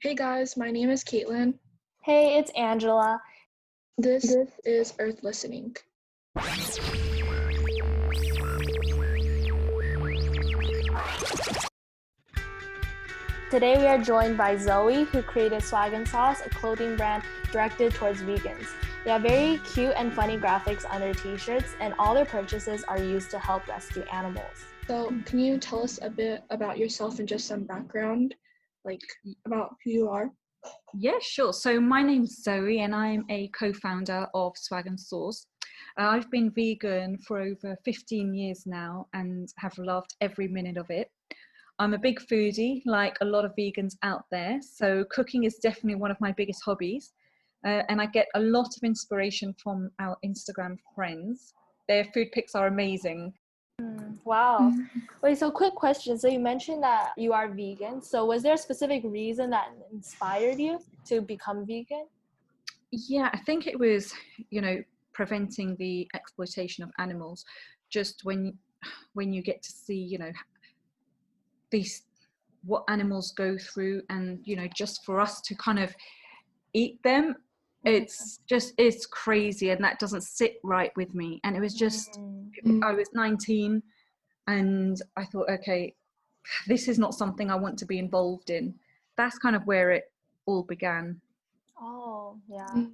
Hey guys, my name is Caitlin. Hey, it's Angela. This is Earthlistening. Today we are joined by Zoey, who created Swag & Sauce, a clothing brand directed towards vegans. They have very cute and funny graphics on their t-shirts, and all their purchases are used to help rescue animals. So can you tell us a bit about yourself and just some background, like about who you are? Yeah, sure. So my name's Zoey and I'm a co-founder of Swag & Sauce. I've been vegan for over 15 years now and have loved every minute of it. I'm a big foodie, like a lot of vegans out there. So cooking is definitely one of my biggest hobbies. And I get a lot of inspiration from our Instagram friends. Their food pics are amazing. Wow. Wait, so quick question. So you mentioned that you are vegan. So was there a specific reason that inspired you to become vegan? Yeah, I think it was, preventing the exploitation of animals. Just when you get to see, these what animals go through, and just for us to kind of eat them, it's crazy, and that doesn't sit right with me. And it was just I was 19 and I thought, okay, this is not something I want to be involved in. That's kind of where it all began. Oh, yeah.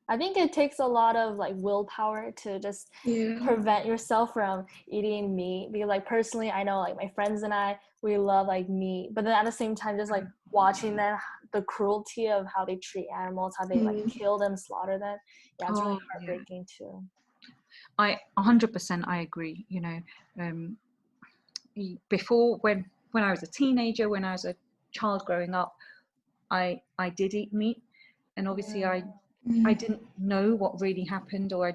I think it takes a lot of willpower to just prevent yourself from eating meat. Because personally, I know my friends and I, we love meat, but then at the same time, just watching them, the cruelty of how they treat animals, how they kill them, slaughter them. Yeah, it's really heartbreaking too. I 100% I agree. Before, when I was a teenager, when I was a child growing up, I did eat meat, and obviously I didn't know what really happened, or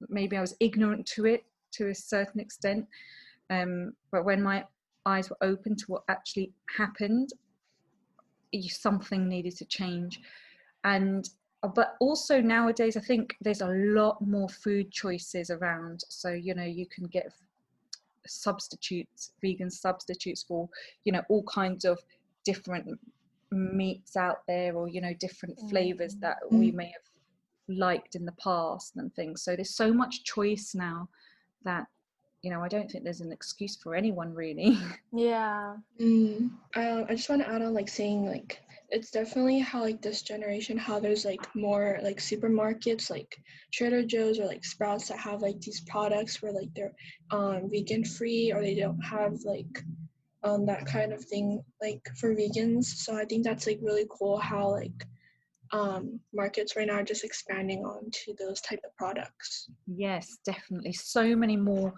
maybe I was ignorant to it to a certain extent. But when my eyes were open to what actually happened, something needed to change. But also nowadays, I think there's a lot more food choices around. So, you can get vegan substitutes for, all kinds of different meats out there, or, different flavors that we may have liked in the past and things. So there's so much choice now that I don't think there's an excuse for anyone really. Yeah. I just want to add on saying it's definitely how this generation, how there's more supermarkets like Trader Joe's or Sprouts that have these products where they're vegan free, or they don't have that kind of thing for vegans. So I think that's really cool how markets right now are just expanding onto those type of products. Yes, definitely. So many more,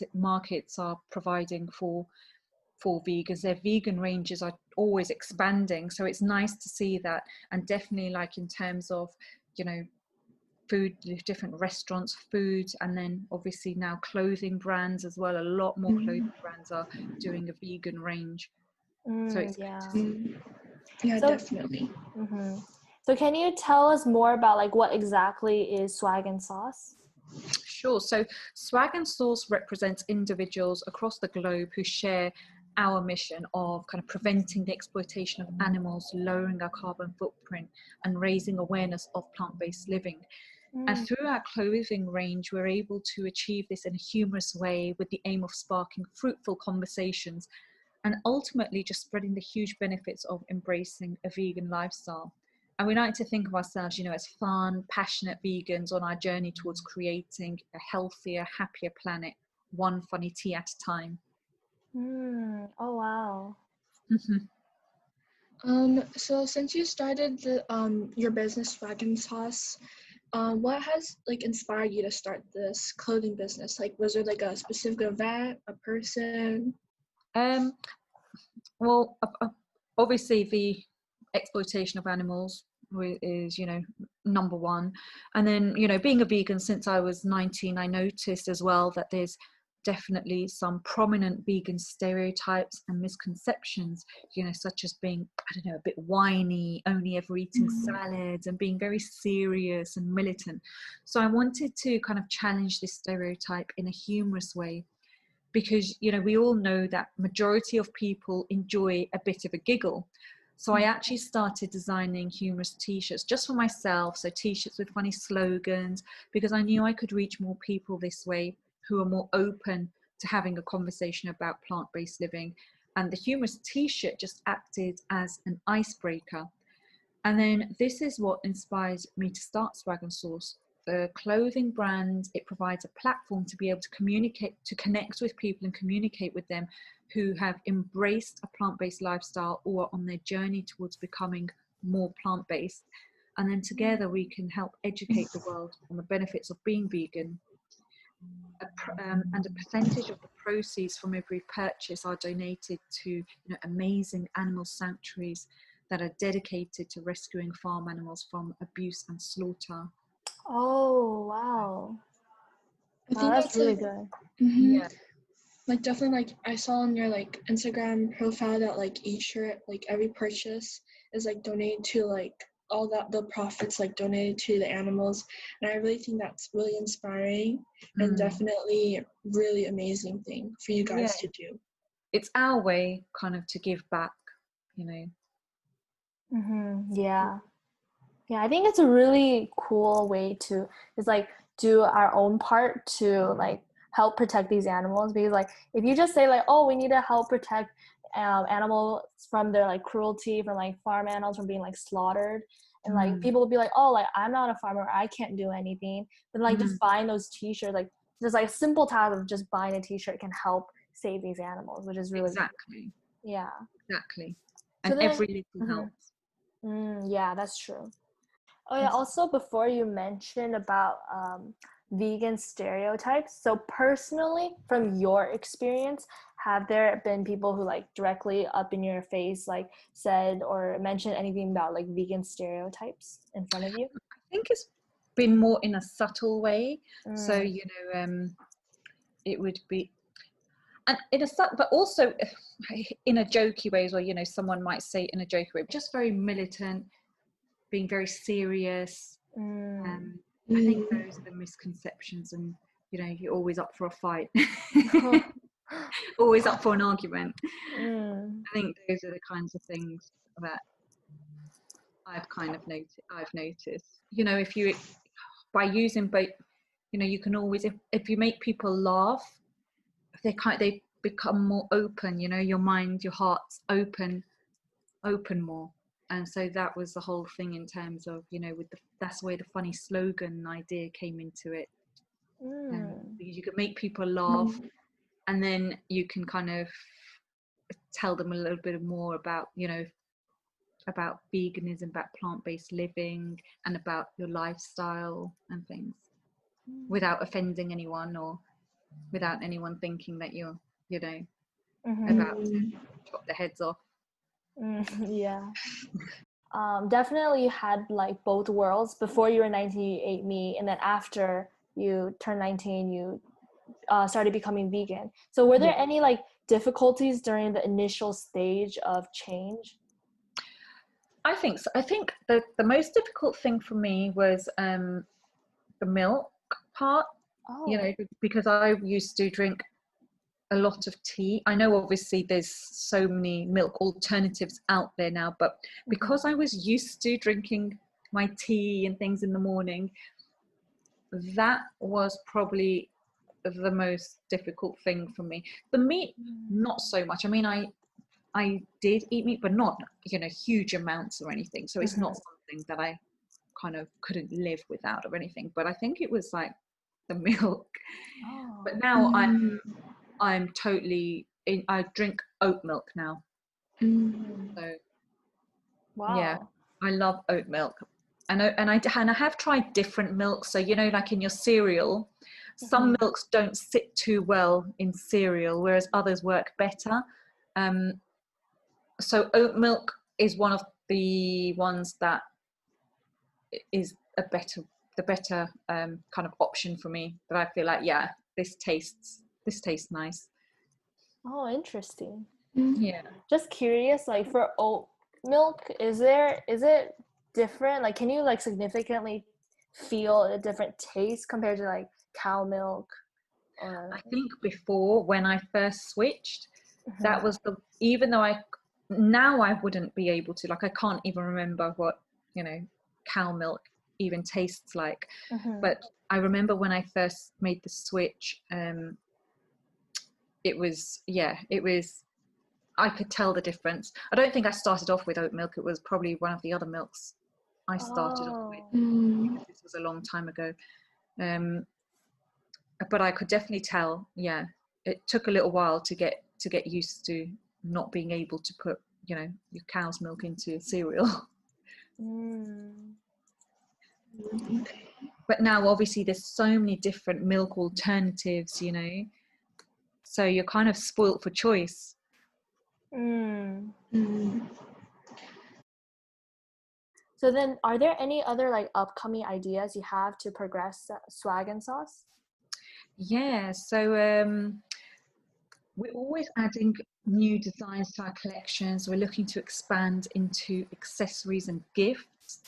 markets are providing for vegans. Their vegan ranges are always expanding. So it's nice to see that. And definitely in terms of, food, different restaurants, food, and then obviously now clothing brands as well. A lot more clothing brands are doing a vegan range. So it's Yeah, definitely. So can you tell us more about what exactly is Swag & Sauce? Sure. So Swag & Sauce represents individuals across the globe who share our mission of kind of preventing the exploitation of animals, lowering our carbon footprint, and raising awareness of plant-based living. And through our clothing range, we're able to achieve this in a humorous way, with the aim of sparking fruitful conversations and ultimately just spreading the huge benefits of embracing a vegan lifestyle. And we like to think of ourselves, as fun, passionate vegans on our journey towards creating a healthier, happier planet, one funny tea at a time. Oh, wow. So since you started your business, Swag & Sauce, what has inspired you to start this clothing business? Was there a specific event, a person? Well, obviously the exploitation of animals is, number one. And then, being a vegan since I was 19, I noticed as well that there's definitely some prominent vegan stereotypes and misconceptions, such as being, a bit whiny, only ever eating salads, and being very serious and militant. So I wanted to kind of challenge this stereotype in a humorous way, because we all know that majority of people enjoy a bit of a giggle. So I actually started designing humorous t-shirts just for myself. So t-shirts with funny slogans, because I knew I could reach more people this way who are more open to having a conversation about plant-based living. And the humorous t-shirt just acted as an icebreaker. And then this is what inspired me to start Swag and Sauce. The clothing brand, it provides a platform to be able to communicate, to connect with people and communicate with them who have embraced a plant-based lifestyle or are on their journey towards becoming more plant-based. And then together we can help educate the world on the benefits of being vegan. And a percentage of the proceeds from every purchase are donated to amazing animal sanctuaries that are dedicated to rescuing farm animals from abuse and slaughter. Oh, wow. I think That's really like, good. Yeah. Like definitely, like I saw on your like Instagram profile that like each shirt, like every purchase is like donated to like all that the profits like donated to the animals, and I really think that's really inspiring and definitely really amazing thing for you guys to do. It's our way kind of to give back, Yeah, I think it's a really cool way to is like do our own part to like help protect these animals, because like if you just say like, oh, we need to help protect animals from their like cruelty, from like farm animals from being like slaughtered, and like people will be like, oh, like I'm not a farmer, I can't do anything, but like just buying those t-shirts, like just like a simple task of just buying a t-shirt can help save these animals, which is really exactly exactly. And so then, every little helps. Yeah, that's true. Oh yeah, also before you mentioned about vegan stereotypes, so personally from your experience, have there been people who like directly up in your face like said or mentioned anything about like vegan stereotypes in front of you? I think it's been more in a subtle way. So it would be, and in a but also in a jokey way as well. Someone might say in a jokey way, just very militant, being very serious. I think those are the misconceptions, and you're always up for a fight. Always up for an argument. I think those are the kinds of things that I've noticed. If you, by using both, you can always, if you make people laugh, they become more open. Your mind, your heart's open more. And so that was the whole thing in terms of that's where the funny slogan idea came into it. Because you can make people laugh, and then you can kind of tell them a little bit more about about veganism, about plant-based living, and about your lifestyle and things, without offending anyone or without anyone thinking that you're about to chop their heads off. Yeah. Definitely you had like both worlds. Before you were 19, you ate meat, and then after you turned 19, you started becoming vegan. So were there any like difficulties during the initial stage of change? I think so. I think the most difficult thing for me was the milk part. Because I used to drink a lot of tea. I know obviously there's so many milk alternatives out there now, but because I was used to drinking my tea and things in the morning, that was probably the most difficult thing for me. The meat, not so much. I mean, I did eat meat, but not huge amounts or anything, so it's not something that I kind of couldn't live without or anything. But I think it was like the milk. But now I'm totally I drink oat milk now. So yeah, I love oat milk. And I have tried different milks. So like in your cereal, some milks don't sit too well in cereal, whereas others work better. So oat milk is one of the ones that is the better kind of option for me. That I feel like, yeah, this tastes nice. Oh, interesting. Yeah. Just curious, like for oat milk, is it different? Like, can you like significantly feel a different taste compared to like cow milk? Or I think before, when I first switched, that was even though I now I wouldn't be able to, like, I can't even remember what, you know, cow milk even tastes like. But I remember when I first made the switch, it was, I could tell the difference. I don't think I started off with oat milk. It was probably one of the other milks I started off with. This was a long time ago. But I could definitely tell, it took a little while to get used to not being able to put, you know, your cow's milk into cereal. But now obviously there's so many different milk alternatives, you know, so you're kind of spoilt for choice. So then, are there any other like upcoming ideas you have to progress Swag and Sauce? Yeah, so we're always adding new designs to our collections. We're looking to expand into accessories and gifts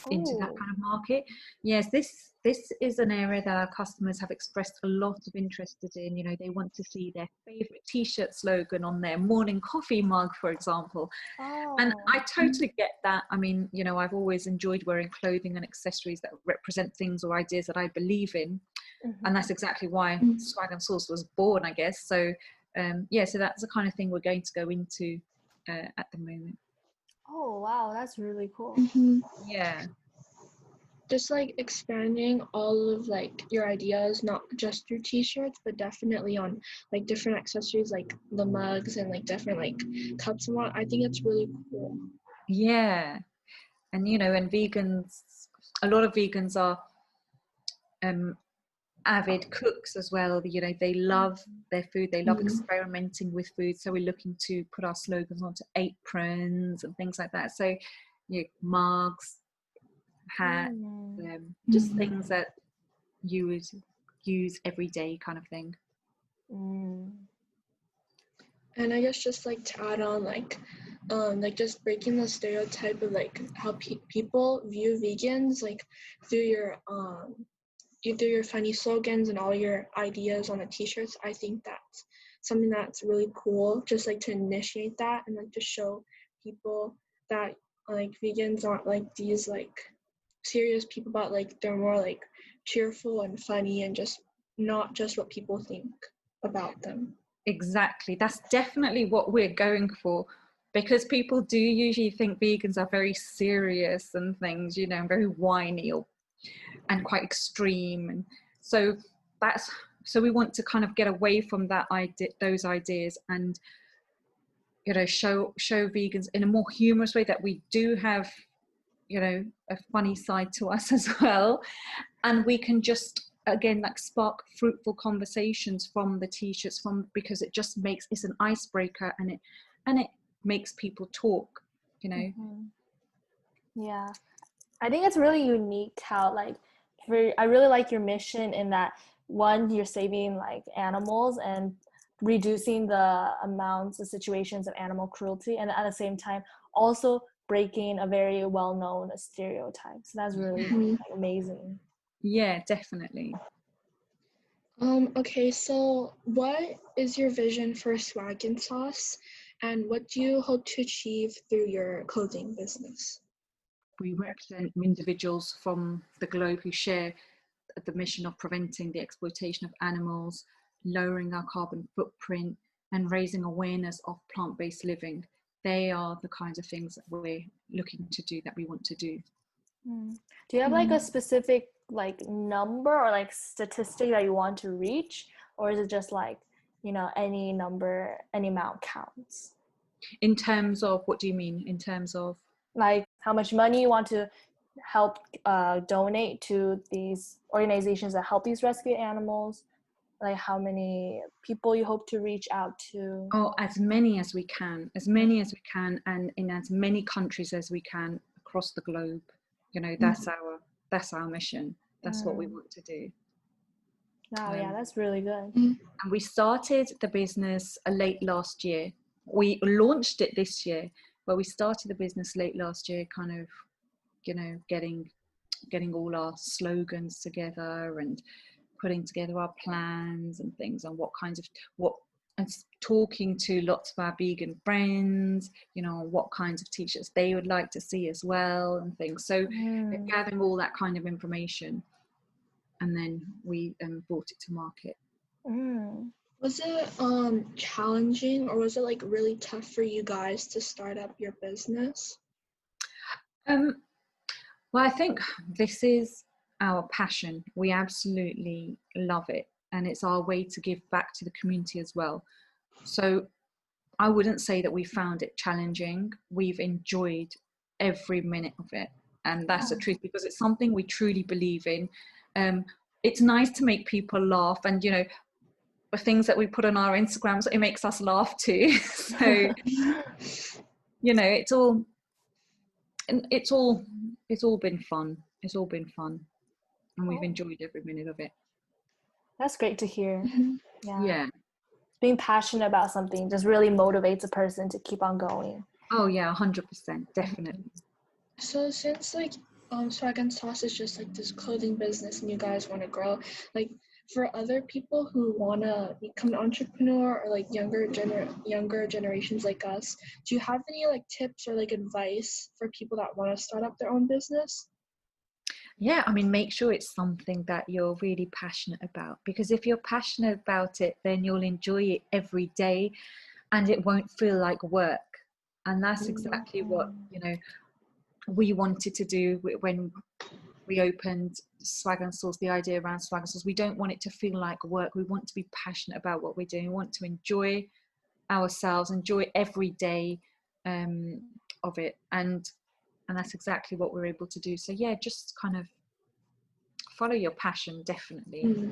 into that kind of market. Yes, this is an area that our customers have expressed a lot of interest in. You know, they want to see their favorite t-shirt slogan on their morning coffee mug, for example. And I totally get that. I mean, you know, I've always enjoyed wearing clothing and accessories that represent things or ideas that I believe in. And that's exactly why Swag and Sauce was born, I guess. So so that's the kind of thing we're going to go into at the moment. Oh wow, that's really cool. Yeah, just like expanding all of like your ideas, not just through t-shirts, but definitely on like different accessories like the mugs and like different like cups and what. I think it's really cool. Yeah, and you know, and vegans, a lot of vegans are avid cooks as well. You know, they love their food, they love experimenting with food. So we're looking to put our slogans onto aprons and things like that. So, you know, mugs, hats, just things that you would use every day, kind of thing. And I guess just like to add on like just breaking the stereotype of like how people view vegans, like through your funny slogans and all your ideas on the t-shirts. I think that's something that's really cool, just like to initiate that and like to show people that like vegans aren't like these like serious people, but like they're more like cheerful and funny and just not just what people think about them. Exactly, that's definitely what we're going for, because people do usually think vegans are very serious and things, you know, very whiny and quite extreme, and so we want to kind of get away from those ideas, and you know, show vegans in a more humorous way that we do have, you know, a funny side to us as well, and we can just again like spark fruitful conversations from the t-shirts, because it just it's an icebreaker, and it makes people talk, you know. Yeah, I think it's really unique how like I really like your mission in that, one, you're saving like animals and reducing the amounts of situations of animal cruelty, and at the same time also breaking a very well-known stereotype. So that's really like, amazing. Yeah, definitely. Okay, so what is your vision for Swag and Sauce, and what do you hope to achieve through your clothing business? We represent individuals from the globe who share the mission of preventing the exploitation of animals, lowering our carbon footprint, and raising awareness of plant-based living. They are the kinds of things that we're looking to do, that we want to do. Do you have like a specific like number or like statistic that you want to reach, or is it just like, you know, any number, any amount counts? In terms of, what do you mean? In terms of like how much money you want to help donate to these organizations that help these rescue animals, like how many people you hope to reach out to? Oh, as many as we can, and in as many countries as we can across the globe. You know, that's our mission. That's what we want to do. Wow, yeah, that's really good. And we started the business late last year. We launched it this year, but we started the business late last year, kind of, you know, getting all our slogans together and putting together our plans and things, and what and talking to lots of our vegan friends, you know, what kinds of t-shirts they would like to see as well and things. So gathering all that kind of information, and then we brought it to market. Was it challenging, or was it like really tough for you guys to start up your business? Well, I think this is our passion. We absolutely love it, and it's our way to give back to the community as well. So I wouldn't say that we found it challenging. We've enjoyed every minute of it, and that's the truth, because it's something we truly believe in. It's nice to make people laugh, and you know, the things that we put on our Instagrams, it makes us laugh too. So you know, it's all been fun. It's all been fun, and we've enjoyed every minute of it. That's great to hear. Yeah. Being passionate about something just really motivates a person to keep on going. Oh yeah, 100%, definitely. So since like Swag and Sauce is just like this clothing business, and you guys want to grow, like for other people who want to become an entrepreneur, or like younger generations like us, do you have any like tips or like advice for people that want to start up their own business? Yeah, I mean, make sure it's something that you're really passionate about, because if you're passionate about it, then you'll enjoy it every day and it won't feel like work. And that's exactly what, you know, we wanted to do when we opened Swag and Sauce, the idea around Swag and Sauce. We don't want it to feel like work. We want to be passionate about what we're doing. We want to enjoy ourselves, enjoy every day of it. And that's exactly what we're able to do. So yeah, just kind of follow your passion, definitely.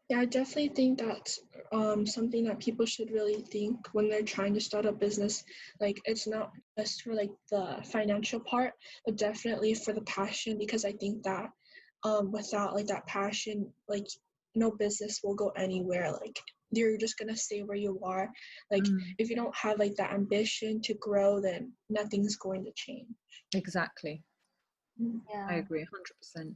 Yeah, I definitely think that's something that people should really think when they're trying to start a business. Like, it's not just for like the financial part, but definitely for the passion, because I think that without like that passion, like no business will go anywhere. Like, you're just gonna stay where you are. Like, if you don't have like that ambition to grow, then nothing's going to change. Exactly. Yeah, I agree 100%.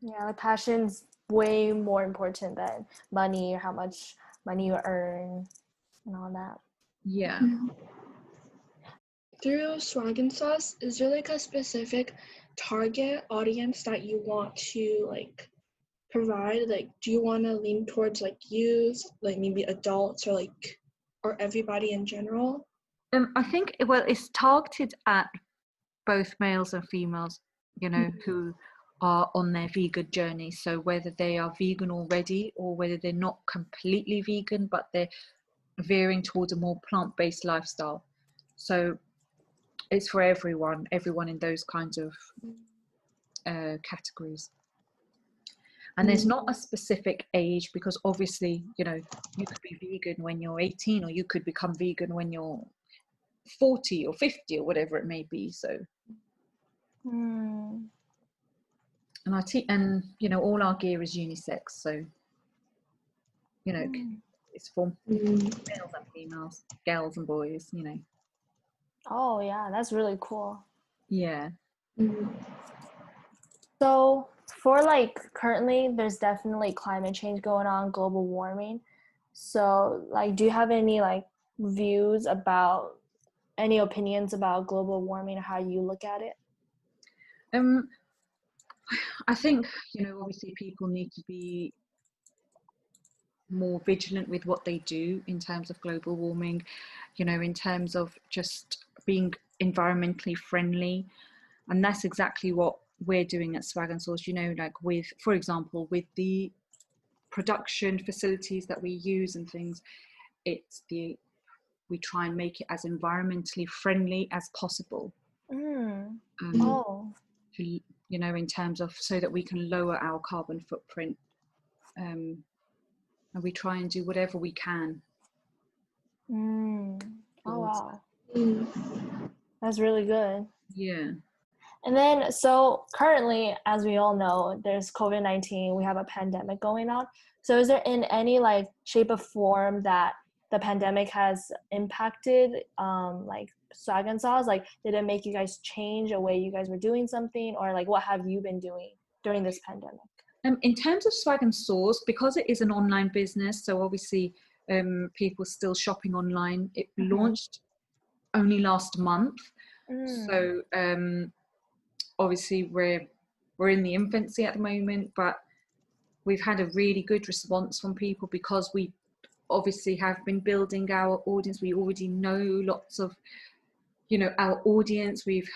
Yeah, the passion's way more important than money or how much money you earn and all that. Yeah. Through Swag and Sauce, is there like a specific target audience that you want to like provide? Like, do you want to lean towards like youth, like maybe adults, or like, or everybody in general? I think, well, it's targeted at both males and females, you know, who are on their vegan journey. So whether they are vegan already or whether they're not completely vegan, but they're veering towards a more plant-based lifestyle. So it's for everyone in those kinds of categories. And there's not a specific age, because obviously, you know, you could be vegan when you're 18, or you could become vegan when you're 40 or 50 or whatever it may be. So and and you know, all our gear is unisex, so you know, it's for males and females, girls and boys, you know. Oh yeah, that's really cool. Yeah. So for like currently there's definitely climate change going on, global warming. So like, do you have any like views about, any opinions about global warming, how you look at it? I think, you know, obviously people need to be more vigilant with what they do in terms of global warming, you know, in terms of just being environmentally friendly. And that's exactly what we're doing at Swag and Sauce, you know, like with, for example, with the production facilities that we use and things, we try and make it as environmentally friendly as possible. You know, in terms of, so that we can lower our carbon footprint, and we try and do whatever we can. Oh wow, that's really good. Yeah. And then, so currently, as we all know, there's COVID-19, we have a pandemic going on. So is there in any like shape or form that the pandemic has impacted like Swag and Sauce? Like, did it make you guys change the way you guys were doing something, or like what have you been doing during this pandemic? In terms of Swag and Sauce, because it is an online business, so obviously people still shopping online. It launched only last month. So obviously we're in the infancy at the moment, but we've had a really good response from people because we obviously have been building our audience. We already know lots of, our audience. We've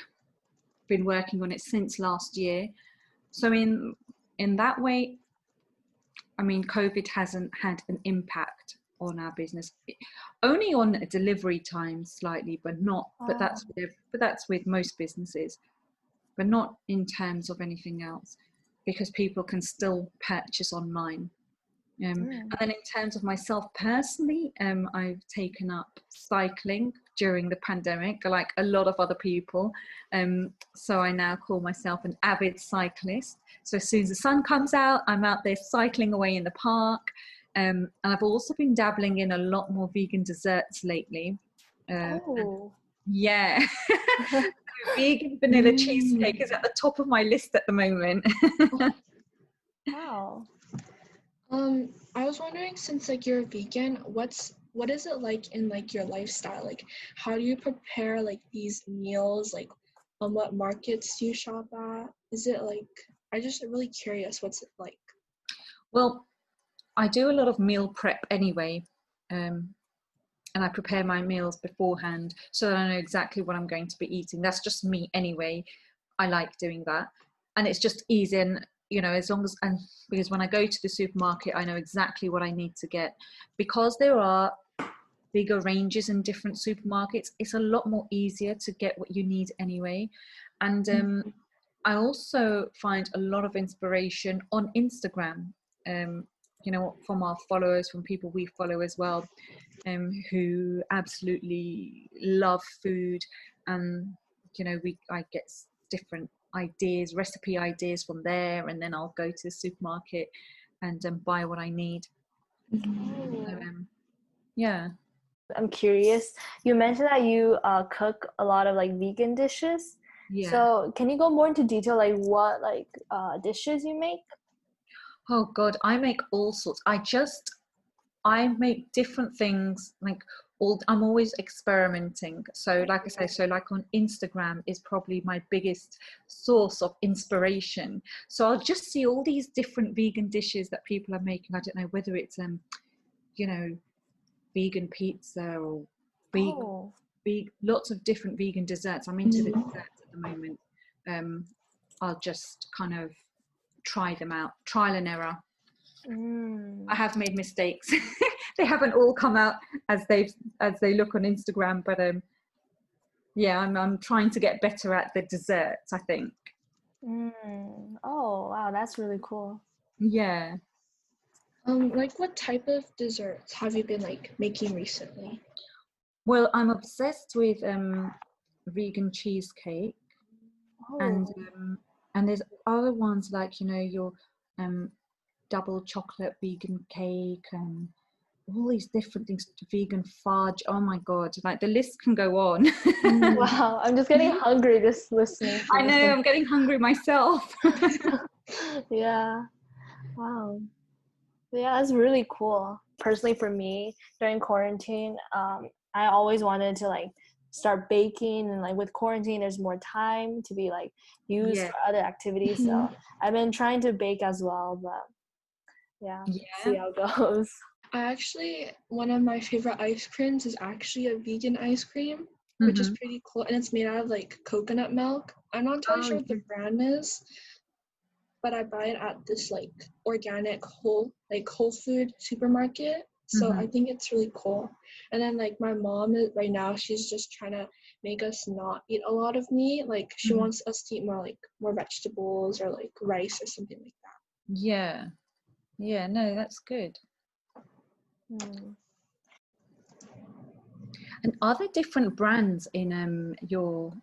been working on it since last year. So in that way, I mean, COVID hasn't had an impact on our business, only on delivery time slightly, but that's with most businesses, but not in terms of anything else, because people can still purchase online. And then in terms of myself personally, I've taken up cycling during the pandemic, like a lot of other people. So I now call myself an avid cyclist. So as soon as the sun comes out, I'm out there cycling away in the park. And I've also been dabbling in a lot more vegan desserts lately. Yeah. Vegan vanilla cheesecake is at the top of my list at the moment. Wow. I was wondering, since like you're a vegan, what is it like in like your lifestyle? Like, how do you prepare like these meals? Like, on what markets do you shop at? Is it like, I'm just really curious, what's it like? Well, I do a lot of meal prep anyway, and I prepare my meals beforehand so that I know exactly what I'm going to be eating. That's just me anyway. I like doing that, and it's just easy. And as long as, and because when I go to the supermarket, I know exactly what I need to get. Because there are bigger ranges in different supermarkets, it's a lot more easier to get what you need anyway. And I also find a lot of inspiration on Instagram, from our followers, from people we follow as well, who absolutely love food. And I get different ideas, recipe ideas from there, and then I'll go to the supermarket and buy what I need. Yeah. I'm curious, you mentioned that you cook a lot of like vegan dishes. Yeah. So can you go more into detail, like what dishes you make? Oh God, I make all sorts. I make different things, like I'm always experimenting. So like I say, like on Instagram is probably my biggest source of inspiration. So I'll just see all these different vegan dishes that people are making. I don't know whether it's vegan pizza or lots of different vegan desserts. I'm into the desserts at the moment. I'll just kind of try them out, trial and error. I have made mistakes. They haven't all come out as they look on Instagram, but yeah, I'm trying to get better at the desserts, I think. Oh wow, that's really cool. Yeah. Like what type of desserts have you been like making recently? Well, I'm obsessed with vegan cheesecake. And there's other ones like your double chocolate vegan cake and all these different things, vegan fudge. Oh my God, like the list can go on. Wow, I'm just getting hungry just listening. I know, I'm getting hungry myself. Yeah. Wow. Yeah, that's really cool. Personally, for me, during quarantine, I always wanted to like start baking, and like with quarantine, there's more time to be like used for other activities. So I've been trying to bake as well, but yeah, see how it goes. One of my favorite ice creams is actually a vegan ice cream, which is pretty cool, and it's made out of like coconut milk. I'm not entirely sure what the brand is, but I buy it at this like organic whole food supermarket. So I think it's really cool. And then like my mom right now, she's just trying to make us not eat a lot of meat. Like she wants us to eat more vegetables or like rice or something like that. Yeah. Yeah, no, that's good. And are there different brands in your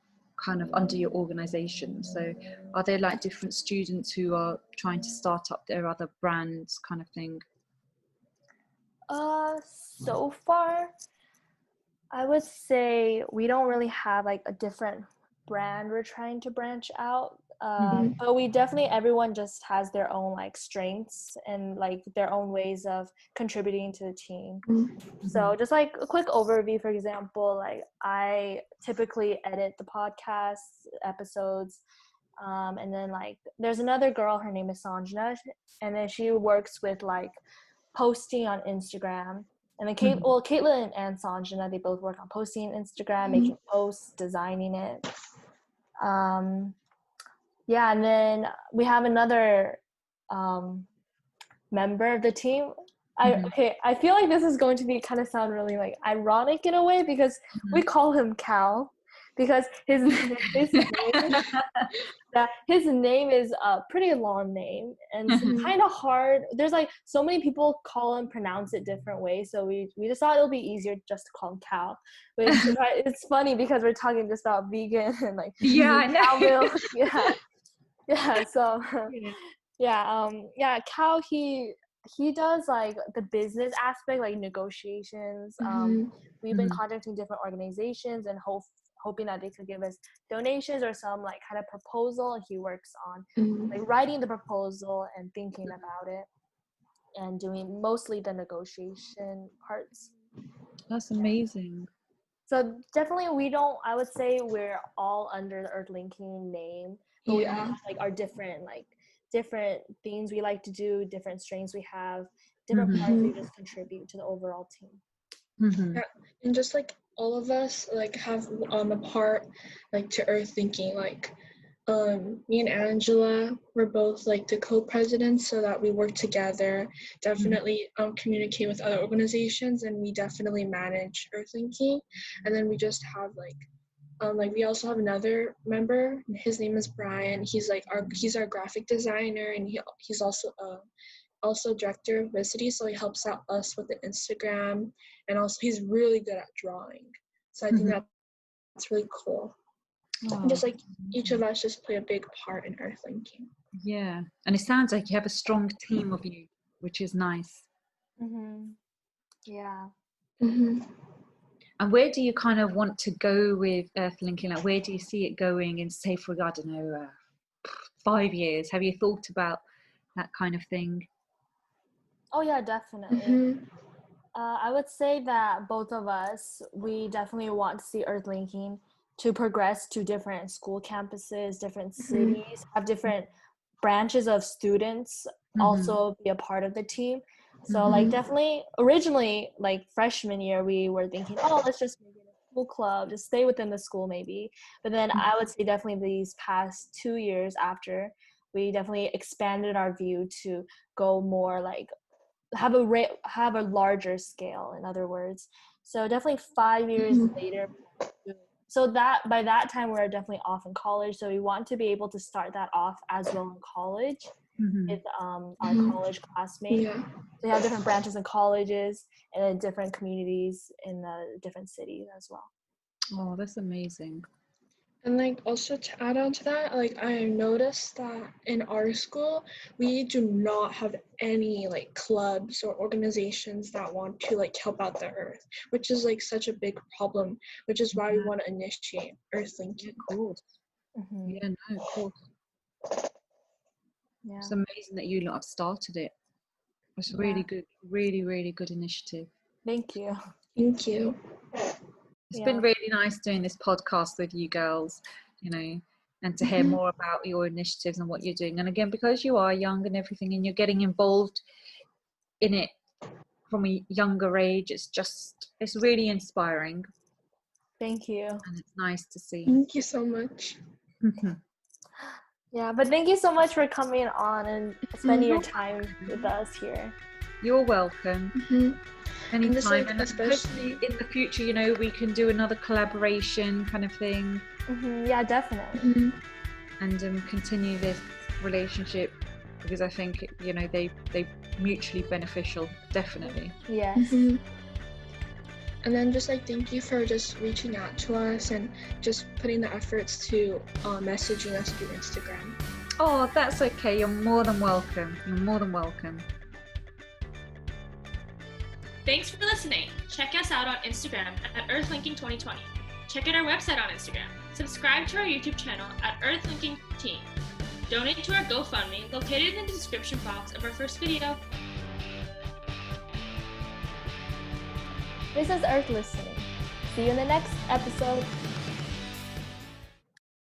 kind of under your organization? So are there like different students who are trying to start up their other brands kind of thing? So far, I would say we don't really have like a different brand we're trying to branch out. But we definitely, everyone just has their own like strengths and like their own ways of contributing to the team. So just like a quick overview, for example, like I typically edit the podcast episodes, and then like there's another girl, her name is Sanjana, and then she works with like posting on Instagram. And then Caitlin and Sanjana, they both work on posting on Instagram, making posts, designing it. Yeah, and then we have another member of the team. I feel like this is going to be kind of sound really like ironic in a way, because we call him Cal, because his name is a pretty long name, and it's kind of hard. There's like so many people call and pronounce it different ways, so we just thought it would be easier just to call him Cal. But it's funny because we're talking just about vegan and like cow milk. So Cal, he does like the business aspect, like negotiations. We've been contacting different organizations and hoping that they could give us donations or some like kind of proposal, and he works on like writing the proposal and thinking about it and doing mostly the negotiation parts. That's amazing. So definitely I would say we're all under the Earthlinking name, but we all have like our different things we like to do, different strengths we have, different parts we just contribute to the overall team. Yeah, and just like all of us like have a part like to Earthlinking. Like me and Angela, we're both like the co-presidents, so that we work together, definitely communicate with other organizations, and we definitely manage Earthlinking. And then we just have like we also have another member. His name is Brian. He's our graphic designer, and he's also director of Visity, so he helps out us with the Instagram, and also he's really good at drawing. So I think that's really cool. And just like each of us just play a big part in Earthlinking. Yeah, and it sounds like you have a strong team of you, which is nice. Yeah. And where do you kind of want to go with Earthlinking? Like, where do you see it going in, say, for, I don't know, 5 years? Have you thought about that kind of thing? Oh yeah, definitely. I would say that both of us, we definitely want to see Earthlinking to progress to different school campuses, different cities, have different branches of students also be a part of the team. So like definitely originally like freshman year we were thinking, let's just make it a school club, just stay within the school maybe. But then I would say definitely these past 2 years after, we definitely expanded our view to go more like have a larger scale, in other words. So definitely 5 years later, so that by that time we're definitely off in college, so we want to be able to start that off as well in college with our college classmates. So we have different branches in colleges and then different communities in the different cities as well. Oh, that's amazing. And like also to add on to that, like I noticed that in our school we do not have any like clubs or organizations that want to like help out the earth, which is like such a big problem, which is why we want to initiate Earthlinking. Of course. Yeah, no, of course. Yeah. It's amazing that you lot have started it. It's really good, really, really good initiative. Thank you. Thank you. It's been really nice doing this podcast with you girls, you know, and to hear more about your initiatives and what you're doing. And again, because you are young and everything, and you're getting involved in it from a younger age, it's really inspiring. Thank you. And it's nice to see. Thank you so much. Yeah, but thank you so much for coming on and spending your time with us here. You're welcome. Anytime, and especially in the future, you know, we can do another collaboration kind of thing. Yeah, definitely. And continue this relationship, because I think, you know, they mutually beneficial, definitely. Yes. And then just like thank you for just reaching out to us and just putting the efforts to messaging us through Instagram. Oh, that's okay. You're more than welcome. You're more than welcome. Thanks for listening. Check us out on Instagram at Earthlinking 2020. Check out our website on Instagram. Subscribe to our YouTube channel at Earthlinking Team. Donate to our GoFundMe located in the description box of our first video. This is Earthlistening. See you in the next episode.